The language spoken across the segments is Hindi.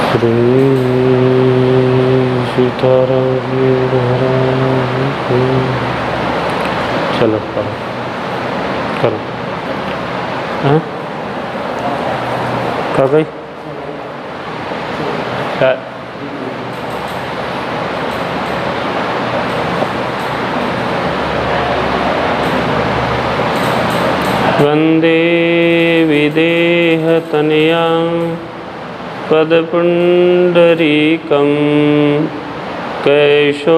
श्री सीताराम महाराज की। चलो करो करो। हाँ कर गई क्या? वंदे विदेहतनया पदपुण्डरीकं कैशोरिशौरवो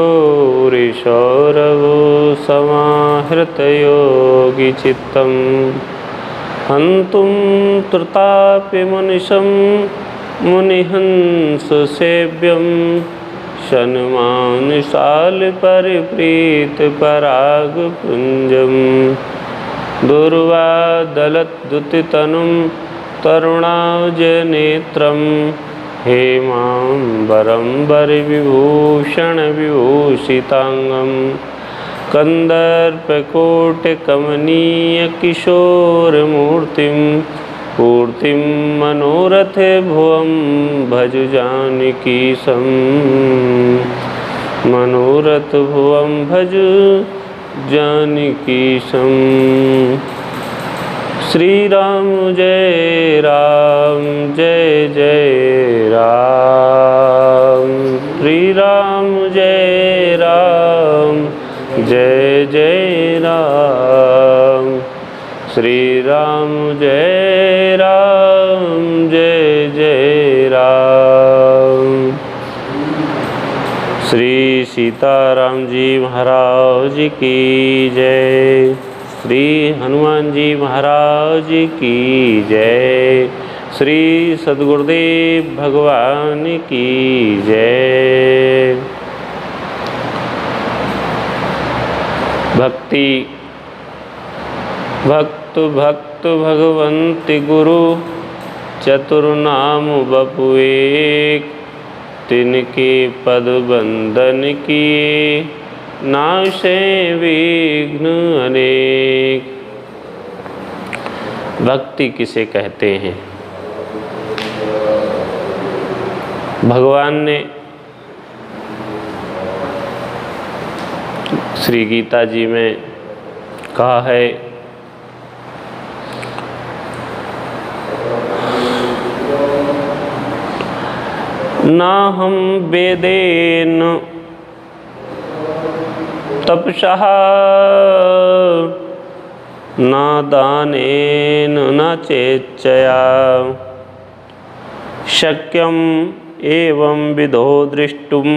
समाहृतयोगिचित्तं हन्तुं त्रुतापि मुनिशं मुनिहंससेव्यं शन्मानशालपरिप्रीतपरागपुञ्जं दुर्वादलद्युतितनुं तरुणाजनेत्रं हेमाम्बरं वरविभूषणविभूषिताङ्गं कन्दर्पकोटिकमनीयकिशोरमूर्तिं पूर्तिं मनोरथे भुवं भज जानकीशं मनोरथ भुवं भज जानकीशं। श्री राम जय जय राम। श्री राम जय जय राम। श्री राम जय जय राम। श्री सीताराम जी महाराज की जय। श्री हनुमान जी महाराज की जय। श्री सद्गुरुदेव भगवान की जय। भक्ति भक्त भक्त भगवंति गुरु चतुर्नाम बपु एक, तिनके पद बंदन किए नाशे विघ्न अनेक। भक्ति किसे कहते हैं? भगवान ने श्री गीता जी में कहा है ना हम वेदेन तपसः न दानेन न चेच्छया शक्यम एवं विधो द्रष्टुम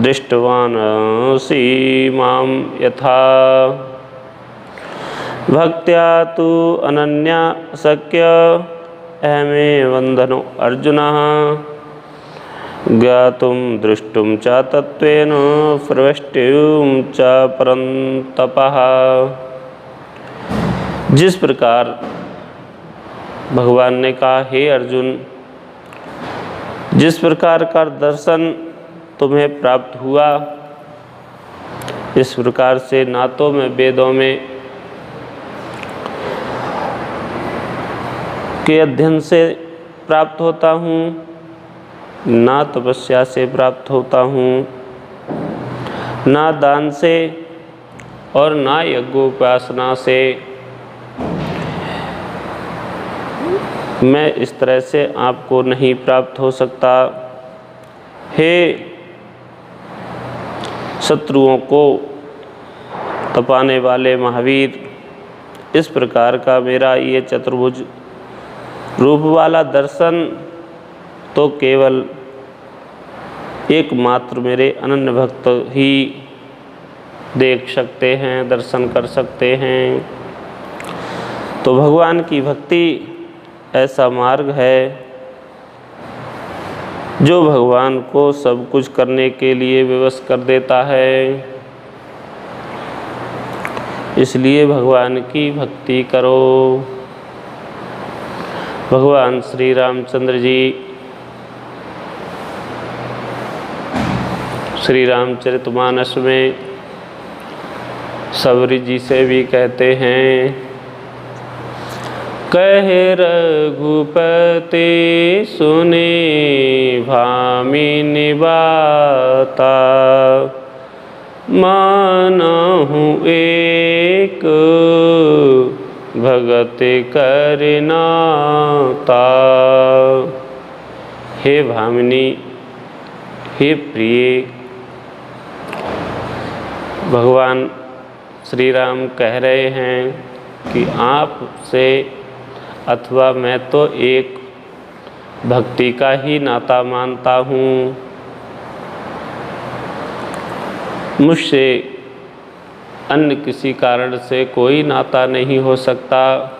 दृष्टवानसि मां यथा भक्त्या तु अनन्या शक्य अहमे वंदनो अर्जुनः ज्ञातुं दृष्टुं च तत्त्वेन प्रवेष्टुं च परन्तपः। जिस प्रकार भगवान ने कहा, हे अर्जुन, जिस प्रकार का दर्शन तुम्हें प्राप्त हुआ, इस प्रकार से ना तो मैं वेदों में के अध्ययन से प्राप्त होता हूँ, ना तपस्या से प्राप्त होता हूँ, ना दान से और ना यज्ञोपासना से। मैं इस तरह से आपको नहीं प्राप्त हो सकता। हे शत्रुओं को तपाने वाले महावीर, इस प्रकार का मेरा ये चतुर्भुज रूप वाला दर्शन तो केवल एकमात्र मेरे अनन्य भक्त ही देख सकते हैं, दर्शन कर सकते हैं। तो भगवान की भक्ति ऐसा मार्ग है जो भगवान को सब कुछ करने के लिए विवश कर देता है। इसलिए भगवान की भक्ति करो। भगवान श्री रामचंद्र जी श्री रामचरितमानस में सबरी जी से भी कहते हैं, कह रघुपति सुने भामिनी बाता, मानहु एक भगत करनाता। हे भामिनी, हे प्रिय, भगवान श्री राम कह रहे हैं कि आपसे अथवा मैं तो एक भक्ति का ही नाता मानता हूँ, मुझसे अन्य किसी कारण से कोई नाता नहीं हो सकता।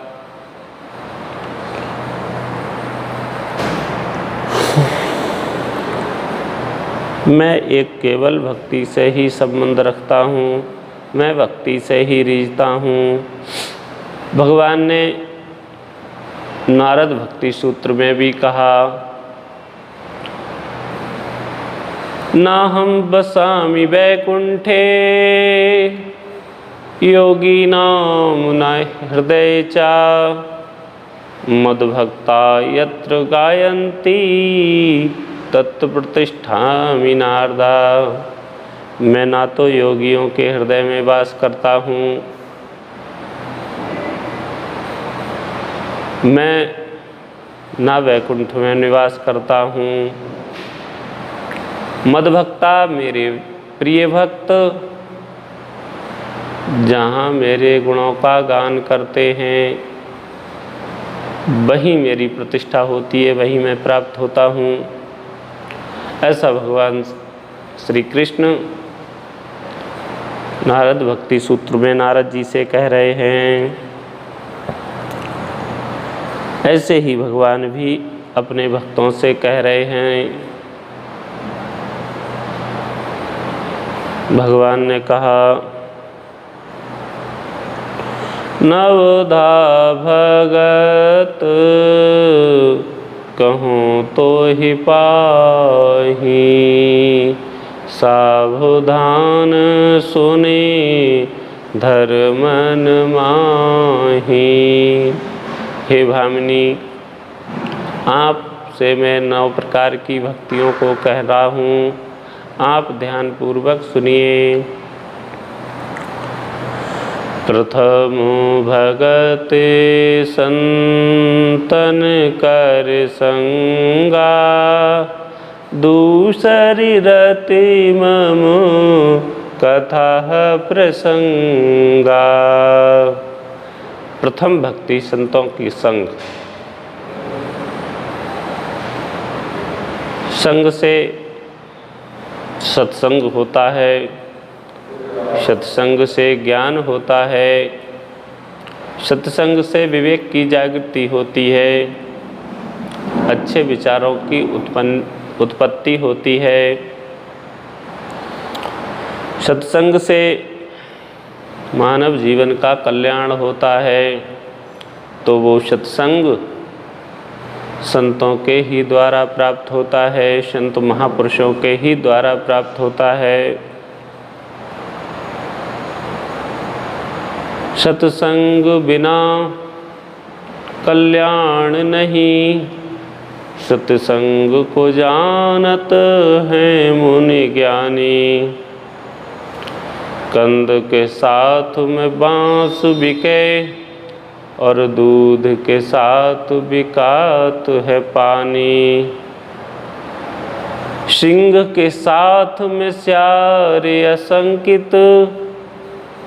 मैं एक केवल भक्ति से ही संबंध रखता हूँ, मैं भक्ति से ही रीझता हूँ। भगवान ने नारद भक्ति सूत्र में भी कहा, नाहं बसामि वैकुंठे योगिनां मुना हृदय चा, मद्भक्ता यत्र गायन्ति तत्र प्रतिष्ठामि नारदा। मैं ना तो योगियों के हृदय में वास करता हूँ, मैं ना वैकुंठ में निवास करता हूँ। मद्भक्ता मेरे प्रिय भक्त जहाँ मेरे गुणों का गान करते हैं, वहीं मेरी प्रतिष्ठा होती है, वहीं मैं प्राप्त होता हूँ। ऐसा भगवान श्री कृष्ण नारद भक्ति सूत्र में नारद जी से कह रहे हैं। ऐसे ही भगवान भी अपने भक्तों से कह रहे हैं। भगवान ने कहा, नवधा भगत कहूँ तो ही पाही, सावधान सुने धर्मन माही। हे भामिनी, आपसे मैं 9 प्रकार की भक्तियों को कह रहा हूँ, आप ध्यान पूर्वक सुनिए। प्रथम भगत संतन कर संगा, दूसरी रति मम कथा प्रसंगा। प्रथम भक्ति संतों की संग। संग से सत्संग होता है, सत्संग से ज्ञान होता है, सत्संग से विवेक की जागृति होती है, अच्छे विचारों की उत्पत्ति होती है। सत्संग से मानव जीवन का कल्याण होता है। तो वो सत्संग संतों के ही द्वारा प्राप्त होता है, संत महापुरुषों के ही द्वारा प्राप्त होता है। सत्संग बिना कल्याण नहीं, सत्संग को जानत हैं मुनि ज्ञानी। कंद के साथ में बांस बिके और दूध के साथ बिकात है पानी। सिंह के साथ में स्यार असंकित,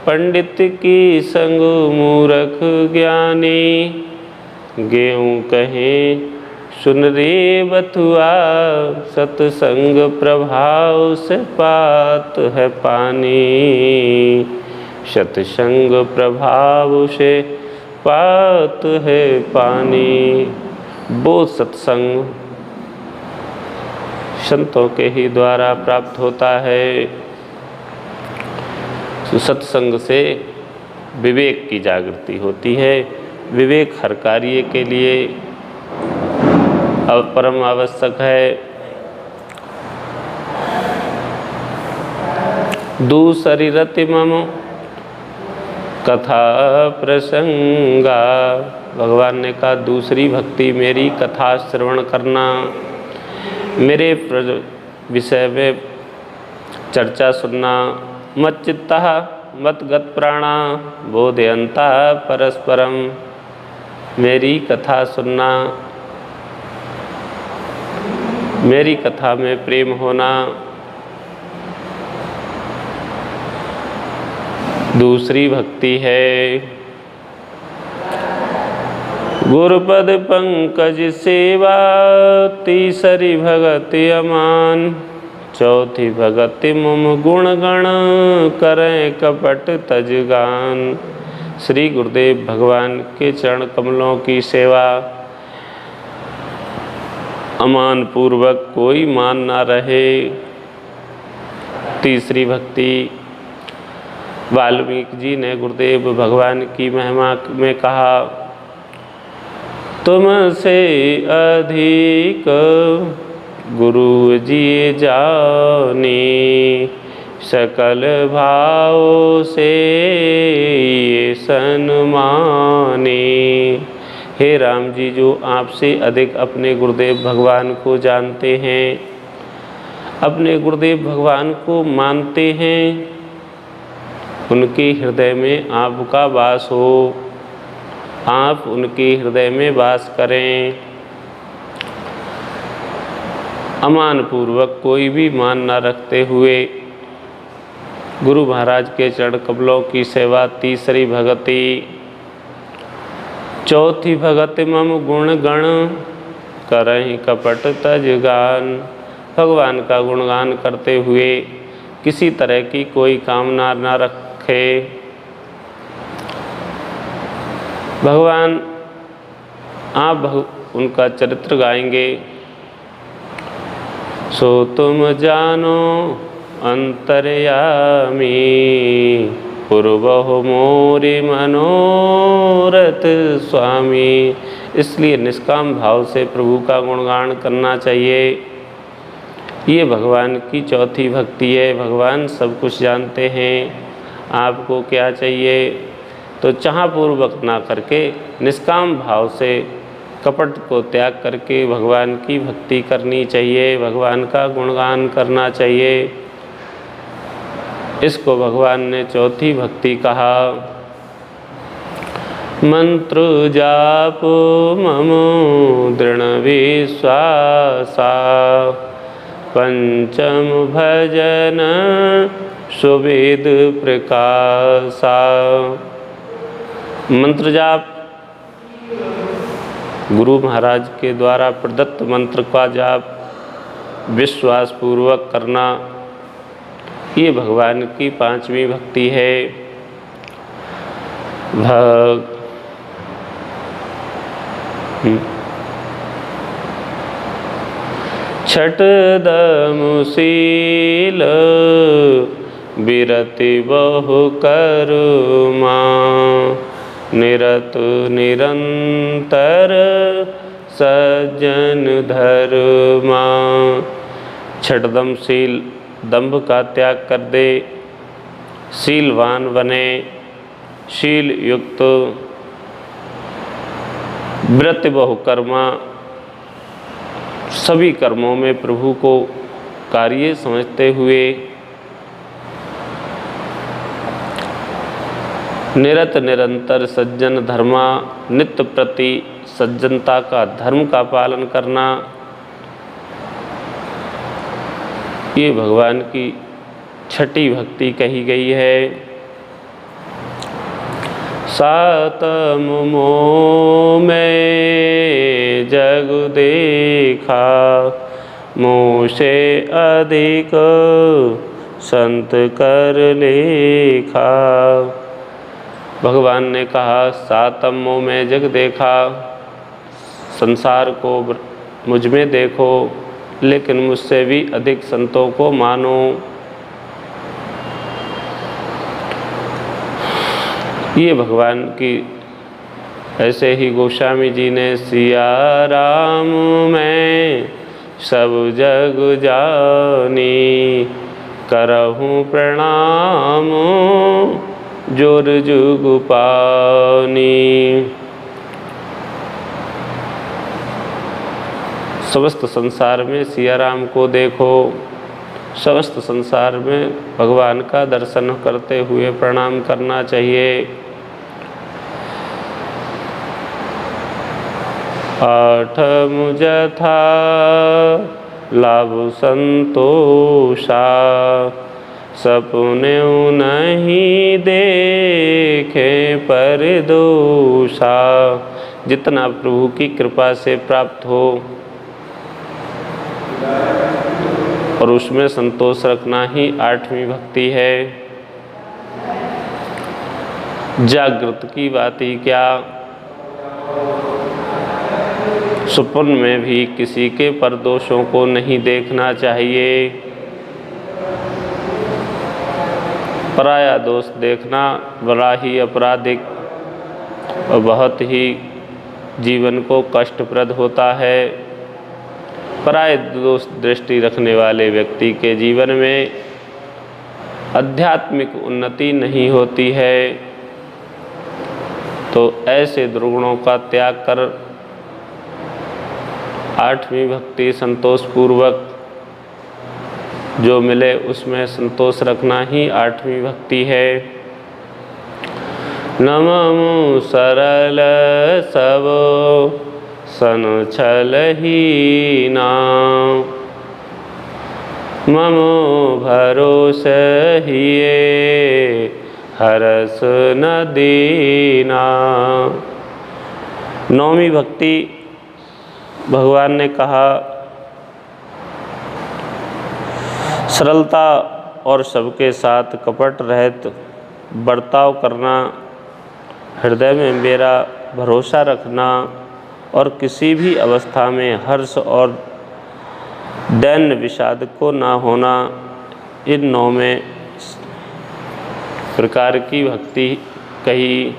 पंडित की संग मूर्ख ज्ञानी। गेहूँ कहें सुन रे बथुआ, सत्संग प्रभाव से पात है पानी। सत्संग प्रभाव से पात है पानी। वो सत्संग संतों के ही द्वारा प्राप्त होता है। सत्संग से विवेक की जागृति होती है। विवेक हर कार्य के लिए परम आवश्यक है। दूसरी रति मम कथा प्रसंगा, भगवान ने कहा दूसरी भक्ति मेरी कथा श्रवण करना, मेरे विषय में चर्चा सुनना। मच्चित्तः मद्गत प्राणा बोधयन्तः परस्परम, मेरी कथा सुनना, मेरी कथा में प्रेम होना। दूसरी भक्ति है गुरुपद पंकज सेवा, तीसरी भगति अमान, चौथी भगति मुम गुण गण, करें कपट तजगान। श्री गुरुदेव भगवान के चरण कमलों की सेवा, अमान पूर्वक कोई मान ना रहे। तीसरी भक्ति वाल्मीकि जी ने गुरुदेव भगवान की महिमा में कहा, तुमसे अधिक गुरु जी जाने, सकल भाव से ये सन्माने। हे राम जी, जो आपसे अधिक अपने गुरुदेव भगवान को जानते हैं, अपने गुरुदेव भगवान को मानते हैं, उनके हृदय में आपका वास हो, आप उनके हृदय में वास करें। अमान पूर्वक कोई भी मान न रखते हुए गुरु महाराज के चरण कमलों की सेवा। तीसरी भगति, चौथी भगति मम गुण गण, करहि कपट तजगान। भगवान का गुणगान करते हुए किसी तरह की कोई कामना न रखे। भगवान आप उनका चरित्र गाएंगे। सो तुम जानो अंतर्यामी, पूर्वहु मोरि मनोरथ स्वामी। इसलिए निष्काम भाव से प्रभु का गुणगान करना चाहिए। ये भगवान की चौथी भक्ति है। भगवान सब कुछ जानते हैं, आपको क्या चाहिए, तो चाहपूर्वक ना करके निष्काम भाव से कपट को त्याग करके भगवान की भक्ति करनी चाहिए, भगवान का गुणगान करना चाहिए। इसको भगवान ने चौथी भक्ति कहा। मंत्र जाप मम दृढ़ विश्वासा, पंचम भजन सुवेद प्रकाशा। मंत्र जाप, गुरु महाराज के द्वारा प्रदत्त मंत्र का जाप विश्वास पूर्वक करना, ये भगवान की पांचवी भक्ति है। छठ दम शील बिरति बहु करुमा, निरत निरंतर सज्जन धर्मा। छठदम शील, दंभ का त्याग कर दे, शीलवान बने, शील युक्त, व्रत बहुकर्मा, सभी कर्मों में प्रभु को कार्य समझते हुए निरत निरंतर सज्जन धर्मा, नित्य प्रति सज्जनता का धर्म का पालन करना, ये भगवान की छठी भक्ति कही गई है। सातम मोह में जग देखा, मोह से अधिक संत कर लेखा। भगवान ने कहा, सातम मोह में जग देखा, संसार को मुझ में देखो, लेकिन मुझसे भी अधिक संतों को मानो। ये भगवान की ऐसे ही गोस्वामी जी ने सिया राम में सब जग जानी, करहूँ प्रणाम जोर जुग पानी। समस्त संसार में सिया राम को देखो, समस्त संसार में भगवान का दर्शन करते हुए प्रणाम करना चाहिए। आठम जथा लाभ संतोषा, सपने नहीं देखे पर दोषा। जितना प्रभु की कृपा से प्राप्त हो और उसमें संतोष रखना ही 8वीं भक्ति है। जागृत की बात ही क्या, स्वप्न में भी किसी के परदोषों को नहीं देखना चाहिए। पराया दोष देखना बड़ा ही आपराधिक और बहुत ही जीवन को कष्टप्रद होता है। पराये दोष दृष्टि रखने वाले व्यक्ति के जीवन में आध्यात्मिक उन्नति नहीं होती है। तो ऐसे दुर्गुणों का त्याग कर 8वीं भक्ति संतोषपूर्वक जो मिले उसमें संतोष रखना ही 8वीं भक्ति है। नममु सरल सब सन छल हीना, ममो भरोस हिये हरस न दीना। 9वीं भक्ति भगवान ने कहा सरलता और सबके साथ कपट रहित बर्ताव करना, हृदय में मेरा भरोसा रखना और किसी भी अवस्था में हर्ष और दैन्य विषाद को ना होना, इन 9 में प्रकार की भक्ति कही।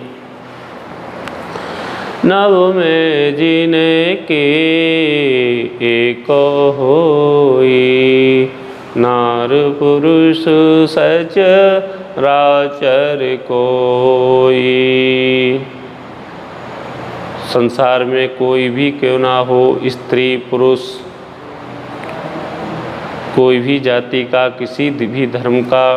नव में जीने के एको होई, नार पुरुष सच राचर कोई। संसार में कोई भी क्यों ना हो, स्त्री पुरुष कोई भी जाति का, किसी भी धर्म का,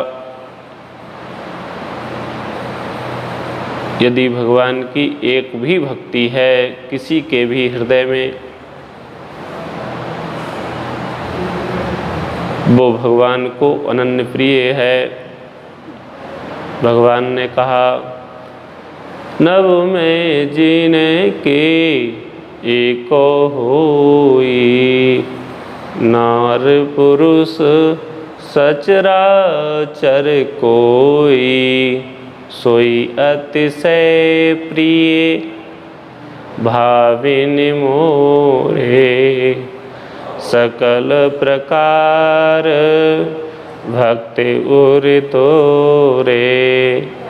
यदि भगवान की एक भी भक्ति है किसी के भी हृदय में, वो भगवान को अनन्य प्रिय है। भगवान ने कहा नव में जीने के एको होई, नार पुरुष सचराचर कोई। सोई अतिशय प्रिय भाविन मोरे, सकल प्रकार भक्ति उर तोरे।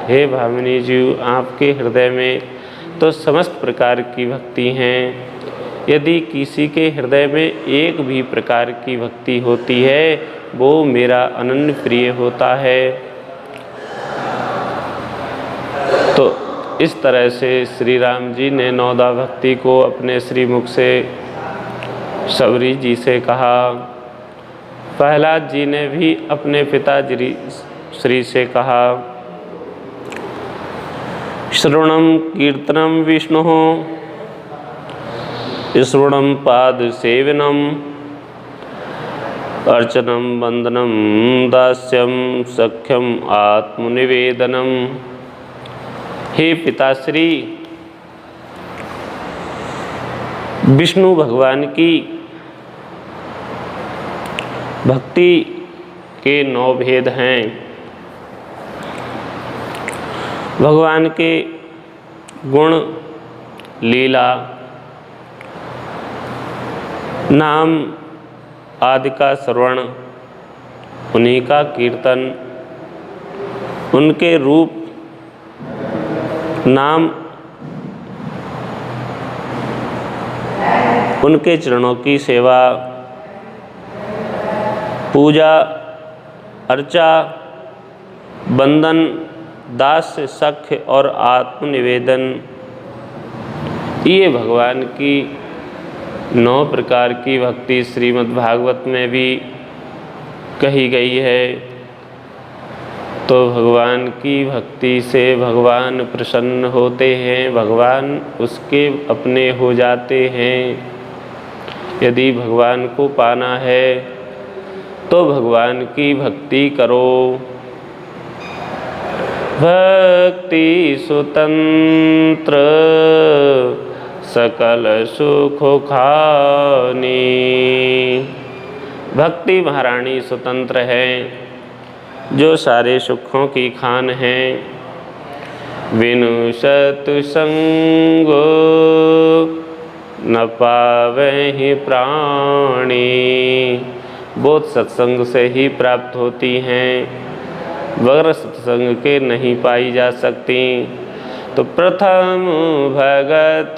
हे भामिनी जीव, आपके हृदय में तो समस्त प्रकार की भक्ति हैं। यदि किसी के हृदय में एक भी प्रकार की भक्ति होती है वो मेरा अनन्य प्रिय होता है। तो इस तरह से श्री राम जी ने नौदा भक्ति को अपने श्रीमुख से शबरी जी से कहा। प्रहलाद जी ने भी अपने पिताजी श्री से कहा श्रवणम कीर्तनम विष्णु श्रवणम पाद सेवनम अर्चनम वंदनम दास्यम सख्यम आत्मनिवेदनम। हे पिताश्री, विष्णु भगवान की भक्ति के 9 भेद हैं। भगवान के गुण, लीला, नाम आदि का श्रवण, उन्हीं का कीर्तन, उनके रूप, नाम, उनके चरणों की सेवा, पूजा अर्चा, बंदन, दास्य, सख्य और आत्मनिवेदन, ये भगवान की 9 प्रकार की भक्ति श्रीमद् भागवत में भी कही गई है। तो भगवान की भक्ति से भगवान प्रसन्न होते हैं, भगवान उसके अपने हो जाते हैं। यदि भगवान को पाना है तो भगवान की भक्ति करो। भक्ति स्वतंत्र सकल सुख खानी। भक्ति महारानी स्वतंत्र है, जो सारे सुखों की खान है। बिनु सत्संगो न पावहि प्राणी। बोध सत्संग से ही प्राप्त होती हैं, बगैर सत्संग के नहीं पाई जा सकती। तो प्रथम भगत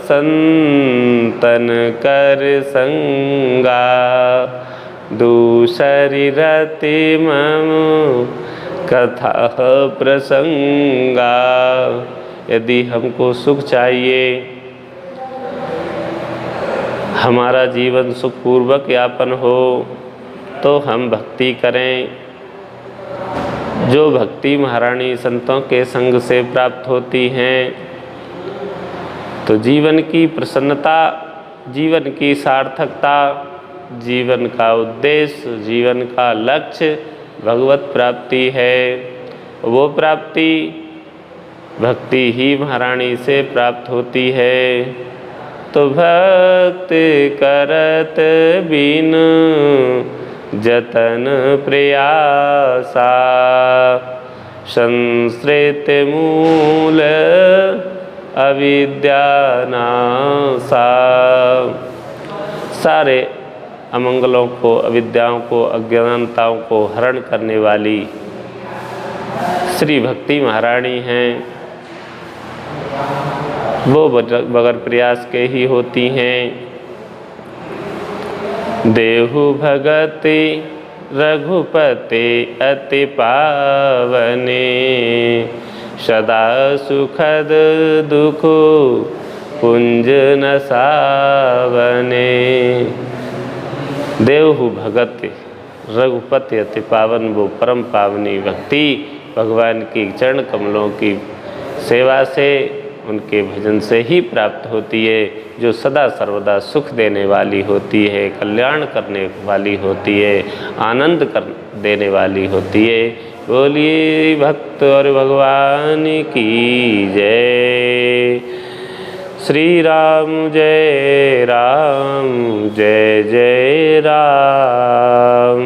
संतन कर संगा, दूसरी रति मम कथा प्रसंगा। यदि हमको सुख चाहिए, हमारा जीवन सुखपूर्वक यापन हो, तो हम भक्ति करें। जो भक्ति महारानी संतों के संग से प्राप्त होती हैं, तो जीवन की प्रसन्नता, जीवन की सार्थकता, जीवन का उद्देश्य, जीवन का लक्ष्य भगवत प्राप्ति है। वो प्राप्ति भक्ति ही महारानी से प्राप्त होती है। तो भक्ति करत बिन जतन प्रयासा, संश्रित मूल अविद्या नासा। सारे अमंगलों को, अविद्याओं को, अज्ञानताओं को हरण करने वाली श्री भक्ति महारानी हैं। वो बगैर प्रयास के ही होती हैं। देहु भगति रघुपति अति पावने, सदा सुखद दुख पुंज न सावने। देहु भगति रघुपति अति पावन, वो परम पावनी भक्ति भगवान की चरण कमलों की सेवा से, उनके भजन से ही प्राप्त होती है, जो सदा सर्वदा सुख देने वाली होती है, कल्याण करने वाली होती है, आनंद कर देने वाली होती है। बोलिए भक्त और भगवान की जय। श्री राम जय राम, जय जय राम।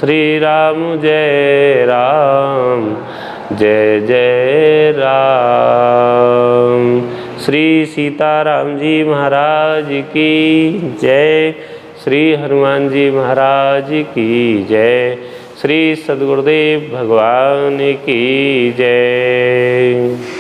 श्री राम जय राम, जय जय राम। श्री सीताराम जी महाराज की जय। श्री हनुमान जी महाराज की जय। श्री सद्गुरुदेव भगवान की जय।